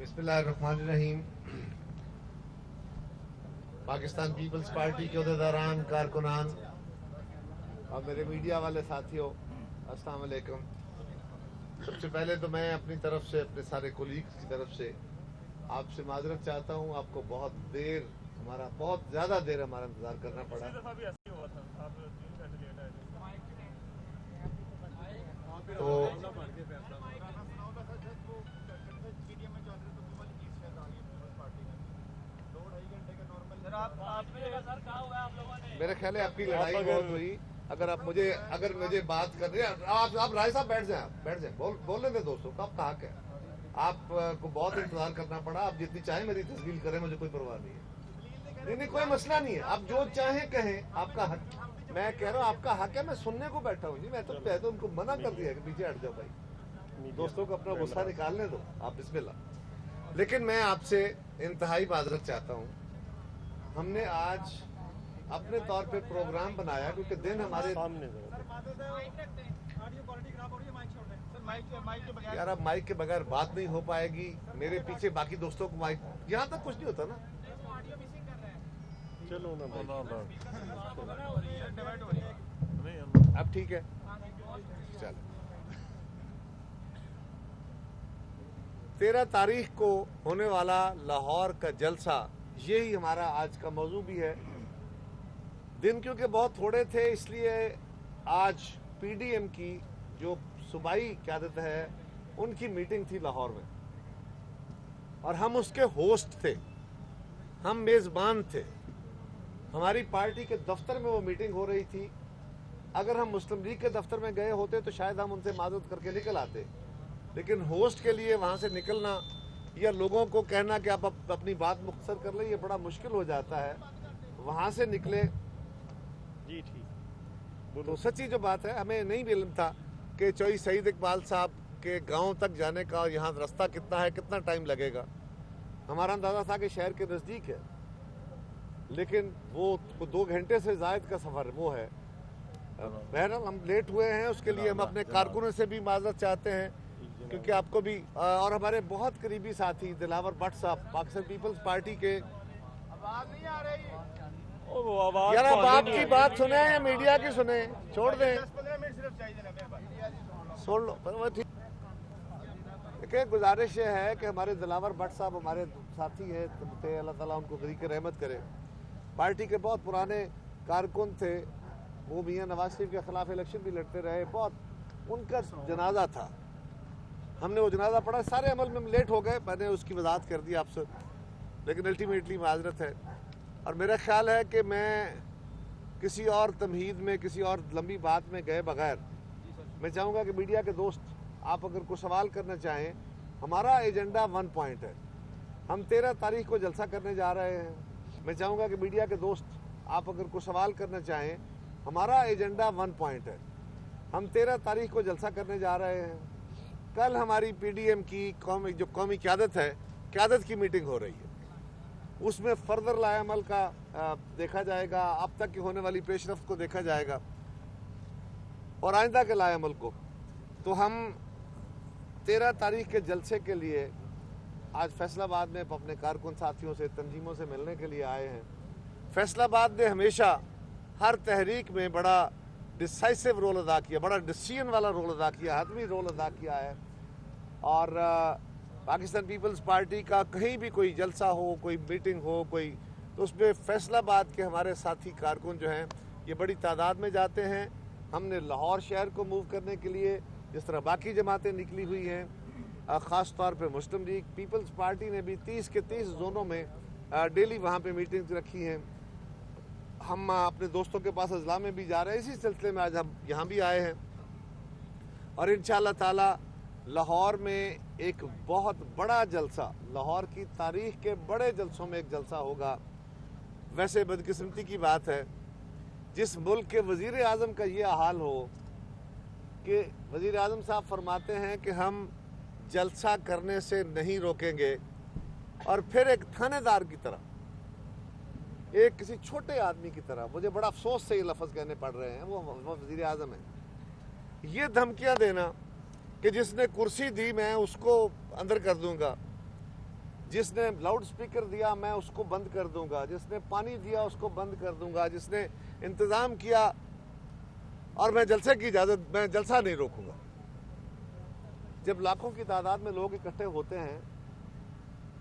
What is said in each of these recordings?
बिस्मिल्लाहिर्रहमानिर्रहीम। Pakistan peoples party के अहदेदारान, कारकुनान और मेरे मीडिया वाले साथियों, अस्सलाम वालेकुम। सबसे पहले तो मैं अपनी तरफ से, अपने सारे कोलीग्स की तरफ से आपसे माजरत चाहता हूँ। आपको बहुत ज़्यादा देर हमारा इंतज़ार करना पड़ा। तो मेरे ख्याल है आपकी लड़ाई बहुत हुई। अगर मुझे बात कर रहे हैं आप राय साहब, बैठ जाए, बोलने दें दोस्तों का, आपका हक है। आपको बहुत इंतजार करना पड़ा। आप जितनी चाहे मेरी तस्वीर करें, मुझे कोई परवाह नहीं है। नहीं, कोई मसला नहीं है। आप जो चाहें कहें, आपका हक। मैं कह रहा हूँ आपका हक है। मैं सुनने को बैठा हूँ जी। मैं तो उनको मना कर दिया कि पीछे हट जाओ भाई, दोस्तों को अपना गुस्सा निकालने दो, आप बिस्मिल्लाह। लेकिन मैं आपसे इंतहाई माजरत चाहता हूँ। हमने आज अपने तौर पे प्रोग्राम बनाया क्योंकि दिन हमारे सामने। यार, अब माइक के बगैर बात नहीं हो पाएगी। मेरे पीछे बाकी दोस्तों को माइक, यहाँ तक कुछ नहीं होता ना। चलो ना, अब ठीक है, चलो। 13 तारीख को होने वाला लाहौर का जलसा, यही हमारा आज का मौजू भी है। दिन क्योंकि बहुत थोड़े थे, इसलिए आज पीडीएम की जो सूबाई क़यादत है, उनकी मीटिंग थी लाहौर में और हम उसके होस्ट थे, हम मेज़बान थे। हमारी पार्टी के दफ्तर में वो मीटिंग हो रही थी। अगर हम मुस्लिम लीग के दफ्तर में गए होते तो शायद हम उनसे माजरत करके निकल आते, लेकिन होस्ट के लिए वहाँ से निकलना या लोगों को कहना कि आप अपनी बात मुख्तसर कर लें, ये बड़ा मुश्किल हो जाता है। वहाँ से निकले जी, ठीक। तो सच्ची जो बात है, हमें नहीं इल्म था कि चौधरी सईद इकबाल साहब के गांव तक जाने का और यहाँ रास्ता कितना है, कितना टाइम लगेगा। हमारा अंदाज़ा था कि शहर के नज़दीक है, लेकिन वो 2 घंटे से ज़ायद का सफ़र वो है। बहरहाल हम लेट हुए हैं, उसके लिए हम अपने कारकुनों से भी माजरत चाहते हैं, क्योंकि आपको भी और हमारे बहुत करीबी साथी दिलावर भट्ट साहब, पाकिस्तान पीपल्स पार्टी के। आवाज़ नहीं आ रही। यार, आप आपकी बात सुने या मीडिया की सुने, छोड़ दें, सुन लो। देखिए, गुजारिश ये है कि हमारे दिलावर भट्ट साहब हमारे साथी हैं, अल्लाह ताला उनको ग़रीक़ रहमत करे। पार्टी के बहुत पुराने कारकुन थे, वो मियां नवाज शरीफ के खिलाफ इलेक्शन भी लड़ते रहे। बहुत उनका जनाजा था, हमने वो जनाजा पढ़ा। सारे अमल में हम लेट हो गए, मैंने उसकी वजाहत कर दी आपसे, लेकिन अल्टीमेटली माजरत है। और मेरा ख्याल है कि मैं किसी और तमहीद में, किसी और लंबी बात में गए बगैर, मैं चाहूँगा कि मीडिया के दोस्त, आप अगर कोई सवाल करना चाहें, हमारा एजेंडा 1 पॉइंट है। हम 13 तारीख को जलसा करने जा रहे हैं। मैं चाहूँगा कि मीडिया के दोस्त, आप अगर कोई सवाल करना चाहें, हमारा एजेंडा 1 पॉइंट है। हम 13 तारीख को जलसा करने जा रहे हैं। कल हमारी पीडीएम की जो कौमी क़यादत है, क़यादत की मीटिंग हो रही है। उसमें फर्दर लाएअमल का देखा जाएगा, अब तक की होने वाली पेशरफ्त को देखा जाएगा और आइंदा के लाएअमल को। तो हम 13 तारीख के जलसे के लिए आज फैसलाबाद में अपने कारकुन साथियों से, तंजीमों से मिलने के लिए आए हैं। फैसलाबाद ने हमेशा हर तहरीक में बड़ा डिसाइसिव रोल अदा किया, बड़ा डिसीजन वाला रोल अदा किया, हतमी रोल अदा किया है। और पाकिस्तान पीपल्स पार्टी का कहीं भी कोई जलसा हो, कोई मीटिंग हो, कोई, तो उसमें फैसलाबाद के हमारे साथी कारकुन जो हैं, ये बड़ी तादाद में जाते हैं। हमने लाहौर शहर को मूव करने के लिए, जिस तरह बाकी जमातें निकली हुई हैं, ख़ास तौर पे मुस्लिम लीग पीपल्स पार्टी ने भी 30 के 30 जोनों में डेली वहाँ पे मीटिंग्स रखी हैं। हम अपने दोस्तों के पास अजला में भी जा रहे हैं। इसी सिलसिले में आज हम यहाँ भी आए हैं और इंशाअल्लाह ताला लाहौर में एक बहुत बड़ा जलसा, लाहौर की तारीख के बड़े जलसों में एक जलसा होगा। वैसे बदकिस्मती की बात है, जिस मुल्क के वज़ीर आज़म का ये हाल हो कि वज़ीर आज़म साहब फरमाते हैं कि हम जलसा करने से नहीं रोकेंगे, और फिर एक थानेदार की तरह, एक किसी छोटे आदमी की तरह, मुझे बड़ा अफसोस से ये लफ्ज़ कहने पड़ रहे हैं, वो वज़ीर आज़म है, ये धमकियाँ देना कि जिसने कुर्सी दी मैं उसको अंदर कर दूंगा, जिसने लाउड स्पीकर दिया मैं उसको बंद कर दूंगा, जिसने पानी दिया उसको बंद कर दूंगा, जिसने इंतज़ाम किया, और मैं जलसे की इजाज़त, मैं जलसा नहीं रोकूंगा। जब लाखों की तादाद में लोग इकट्ठे होते हैं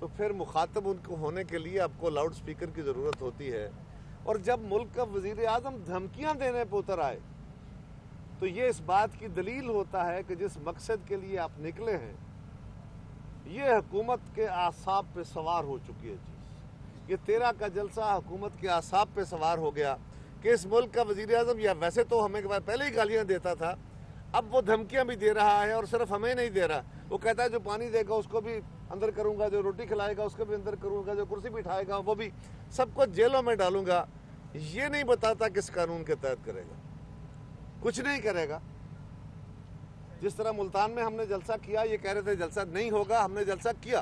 तो फिर मुखातब उनको होने के लिए आपको लाउड स्पीकर की ज़रूरत होती है। और जब मुल्क का वज़ीर आज़म धमकियां देने पर उतर आए तो ये इस बात की दलील होता है कि जिस मकसद के लिए आप निकले हैं ये हुकूमत के आसाब पे सवार हो चुकी है चीज़। ये 13 का जलसा हुकूमत के आसाब पे सवार हो गया कि इस मुल्क का वज़ीर आज़म, या वैसे तो हमें पहले ही गालियां देता था, अब वो धमकियां भी दे रहा है। और सिर्फ हमें नहीं दे रहा, वो कहता है जो पानी देगा उसको भी अंदर करूंगा, जो रोटी खिलाएगा उसको भी अंदर करूंगा, जो कुर्सी बिठाएगा वो भी, सबको जेलों में डालूंगा। ये नहीं बताता किस कानून के तहत करेगा, कुछ नहीं करेगा। जिस तरह मुल्तान में हमने जलसा किया, ये कह रहे थे जलसा नहीं होगा, हमने जलसा किया।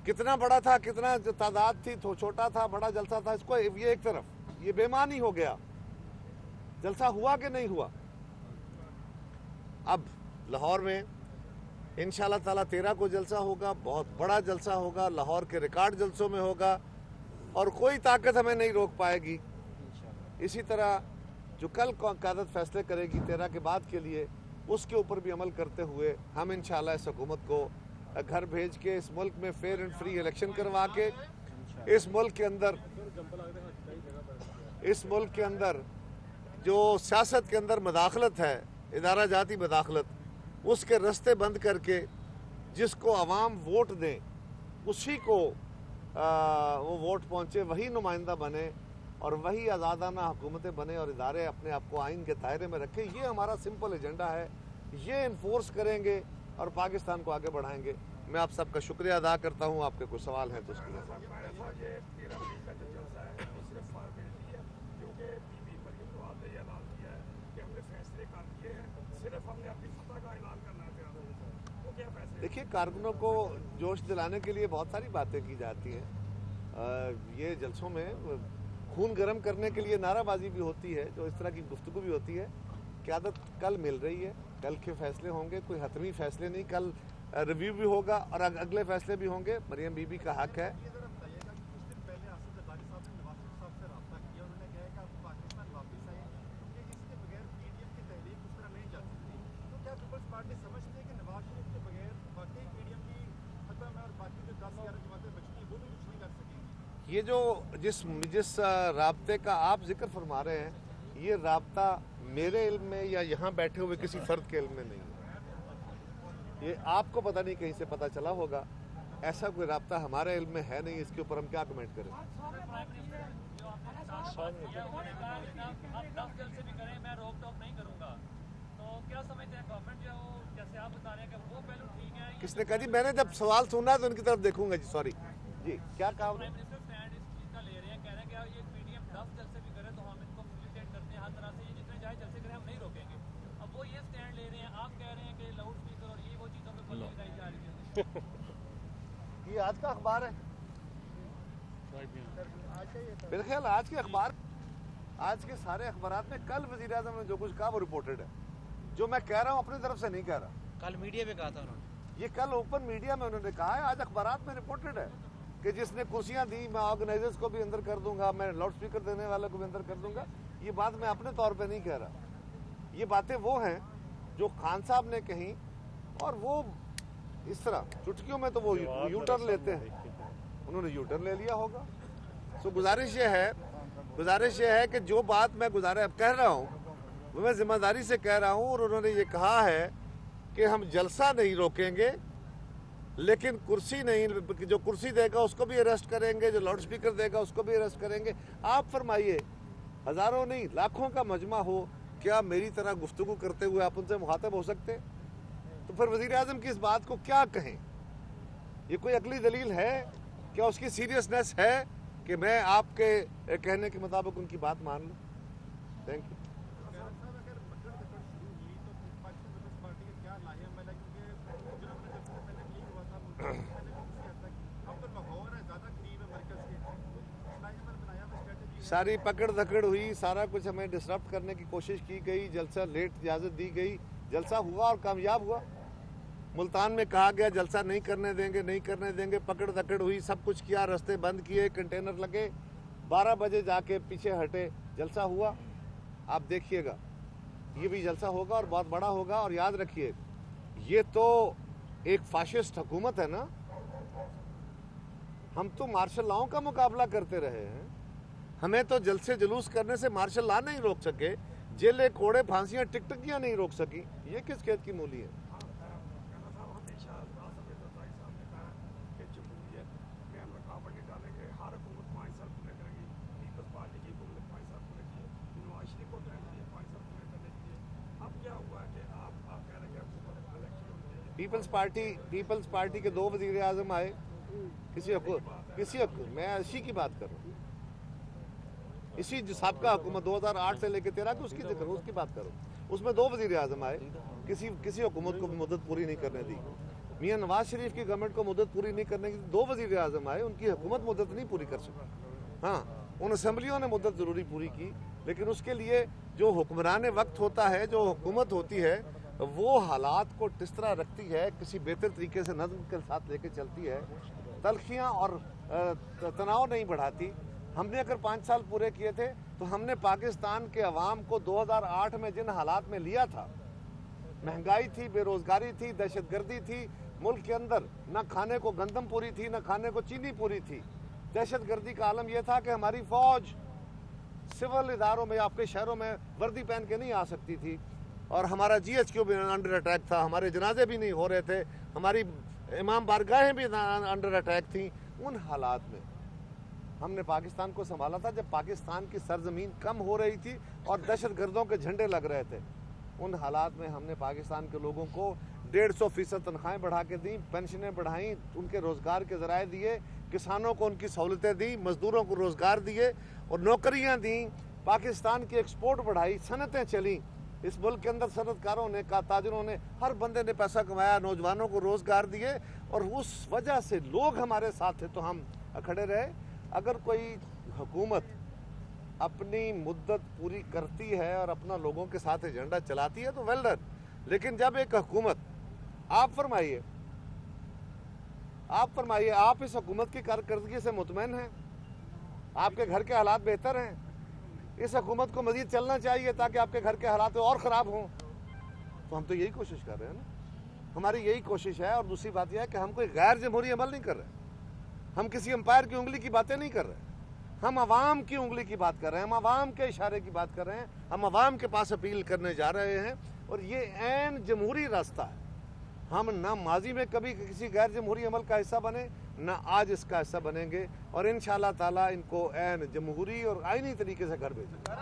कितना बड़ा था, कितना जो तादाद थी, तो छोटा था, बड़ा जलसा था, इसको ये एक तरफ, ये बेमानी हो गया। जलसा हुआ कि नहीं हुआ? अब लाहौर में इंशाअल्लाह ताला 13 को जलसा होगा, बहुत बड़ा जलसा होगा, लाहौर के रिकॉर्ड जलसों में होगा और कोई ताकत हमें नहीं रोक पाएगी। इसी तरह जो कल क़यादत फैसले करेगी 13 के बाद के लिए, उसके ऊपर भी अमल करते हुए हम इंशाअल्लाह इस हुकूमत को घर भेज के इस मुल्क में फेयर एंड फ्री इलेक्शन करवा के इस मुल्क के अंदर जो सियासत के अंदर मदाखलत है, इदारा जाती मदाखलत, उसके रास्ते बंद करके जिसको अवाम वोट दें उसी को वो वोट पहुँचे, वही नुमाइंदा बने और वही आज़ादाना हुकूमतें बने और इदारे अपने आप को आइन के दायरे में रखें। ये हमारा सिंपल एजेंडा है, ये इन्फोर्स करेंगे और पाकिस्तान को आगे बढ़ाएंगे। मैं आप सबका शुक्रिया अदा करता हूँ। आपके कुछ सवाल हैं तो उसके लिए देखिए, कारकुनों को जोश दिलाने के लिए बहुत सारी बातें की जाती हैं। ये जलसों में खून गर्म करने के लिए नाराबाजी भी होती है, जो इस तरह की गुफ्तगू भी होती है। क़यादत कल मिल रही है, कल के फैसले होंगे, कोई हतमी फैसले नहीं, कल रिव्यू भी होगा और अगले फैसले भी होंगे। मरियम बीबी का हक है। ये जो जिस राब्ते का आप जिक्र फरमा रहे हैं, ये राब्ता मेरे इल्म में या यहाँ बैठे हुए किसी फर्द के इल्म में नहीं है। ये आपको पता नहीं कहीं से पता चला होगा, ऐसा कोई राब्ता हमारे इल्म में है नहीं। इसके ऊपर हम क्या कमेंट करें? किसने कहा जी? मैंने जब सवाल सुना तो उनकी तरफ देखूंगा जी। सॉरी जी, क्या कहा? ये आज का अखबार है मेरे ख्याल, आज के अखबार, आज के सारे अखबारात में कल वज़ीर आज़म ने जो कुछ कहा वो रिपोर्टेड है। जो मैं कह रहा हूँ अपनी तरफ से नहीं कह रहा, कल मीडिया में कहा था उन्होंने। ये कल ओपन मीडिया में उन्होंने कहा है, आज अखबारात में रिपोर्टेड है कि जिसने कुर्सियां दी मैं ऑर्गेनाइजर्स को भी अंदर कर दूंगा, मैं लाउड स्पीकर देने वाले को भी अंदर कर दूंगा। ये बात मैं अपने तौर पे नहीं कह रहा। ये बातें वो हैं जो खान साहब ने कही, और वो इस तरह चुटकियों में तो वो यू टर्न लेते हैं, उन्होंने यू टर्न ले लिया होगा। सो गुजारिश ये है कि जो बात मैं कह रहा हूँ वो मैं जिम्मेदारी से कह रहा हूँ। और उन्होंने ये कहा है कि हम जलसा नहीं रोकेंगे, लेकिन कुर्सी नहीं, जो कुर्सी देगा उसको भी अरेस्ट करेंगे, जो लाउड स्पीकर देगा उसको भी अरेस्ट करेंगे। आप फरमाइए, हजारों नहीं लाखों का मजमा हो, क्या मेरी तरह गुफ्तगू करते हुए आप उनसे मुखातब हो सकते? तो फिर वज़ीर आज़म की इस बात को क्या कहें? ये कोई अकली दलील है? क्या उसकी सीरियसनेस है कि मैं आपके कहने के मुताबिक उनकी बात मान लूँ? Thank you. सारी पकड़ धकड़ हुई, सारा कुछ हमें डिसरप्ट करने की कोशिश की गई, जलसा लेट इजाज़त दी गई, जलसा हुआ और कामयाब हुआ। मुल्तान में कहा गया जलसा नहीं करने देंगे, पकड़ दकड़ हुई, सब कुछ किया, रास्ते बंद किए, कंटेनर लगे, 12 बजे जाके पीछे हटे, जलसा हुआ। आप देखिएगा ये भी जलसा होगा और बहुत बड़ा होगा। और याद रखिए ये तो एक फाशिस्ट हुकूमत है ना, हम तो मार्शल लॉ का मुकाबला करते रहे हैं, हमें तो जलसे जुलूस करने से मार्शल लॉ नहीं रोक सके, जेलें कोड़े फांसियां टिकटकियां नहीं रोक सकी, ये किस खेत की मूली है। पीपल्स पार्टी के 2 वजीर आजम आए, मैं इसी की बात कर रहा हूँ, इसी जो साबका हुकूमत 2008 से लेकर 13 की उसकी बात करो, उसमें 2 वजीर आजम आए, किसी हुकूमत को मुद्दत पूरी नहीं करने दी। मियां नवाज शरीफ की गवर्नमेंट को मुद्दत पूरी नहीं करने की 2 वजीर आजम आए, उनकी हुकूमत मुद्दत नहीं पूरी कर सकी। हाँ, उन असम्बलियों ने मुद्दत जरूरी पूरी की, लेकिन उसके लिए जो हुक्मरान वक्त होता है, जो हुकूमत होती है, वो हालात को किस तरह रखती है, किसी बेहतर तरीके से नज़्म के साथ लेके चलती है, तलखियाँ और तनाव नहीं बढ़ाती। हमने अगर 5 साल पूरे किए थे तो हमने पाकिस्तान के अवाम को 2008 में जिन हालात में लिया था, महंगाई थी, बेरोजगारी थी, दहशतगर्दी थी, मुल्क के अंदर न खाने को गंदम पूरी थी, न खाने को चीनी पूरी थी, दहशतगर्दी का आलम यह था कि हमारी फौज सिविल इदारों में, आपके शहरों में वर्दी पहन के नहीं आ सकती थी, और हमारा GHQ भी अंडर अटैक था, हमारे जनाजे भी नहीं हो रहे थे, हमारी इमाम बारगाहें भी अंडर अटैक थी। उन हालात में हमने पाकिस्तान को संभाला था, जब पाकिस्तान की सरजमीन कम हो रही थी और दहशतगर्दों के झंडे लग रहे थे। उन हालात में हमने पाकिस्तान के लोगों को 150% तनख्वाहें बढ़ा के दी, पेंशनें बढ़ाई, उनके रोज़गार के ज़राए दिए, किसानों को उनकी सहूलतें दी, मजदूरों को रोज़गार दिए और नौकरियाँ दी, पाकिस्तान की एक्सपोर्ट बढ़ाई, सनतें चली। इस मुल्क के अंदर सनतकारों ने, ताजिरों ने, हर बंदे ने पैसा कमाया, नौजवानों को रोज़गार दिए, और उस वजह से लोग हमारे साथ थे तो हम खड़े रहे। अगर कोई हुकूमत अपनी मुद्दत पूरी करती है और अपना लोगों के साथ एजेंडा चलाती है तो वेल डन, लेकिन जब एक हुकूमत, आप फरमाइए आप इस हुकूमत की कारकर्दगी से मुतमैन हैं? आपके घर के हालात बेहतर हैं? इस हुकूमत को मजीद चलना चाहिए ताकि आपके घर के हालात और ख़राब हों? तो हम तो यही कोशिश कर रहे हैं ना, हमारी यही कोशिश है। और दूसरी बात यह है कि हम कोई गैर जमहूरी अमल नहीं कर रहे, हम किसी एम्पायर की उंगली की बातें नहीं कर रहे, हम अवाम की उंगली की बात कर रहे हैं, हम अवाम के इशारे की बात कर रहे हैं, हम अवाम के पास अपील करने जा रहे हैं। और ये ऐन जमहूरी रास्ता है, हम ना माजी में कभी किसी गैर जमहूरी अमल का हिस्सा बने, ना आज इसका हिस्सा बनेंगे, और इंशाअल्लाह ताला इनको ऐन जमहूरी और आईनी तरीके से घर भेजेंगे।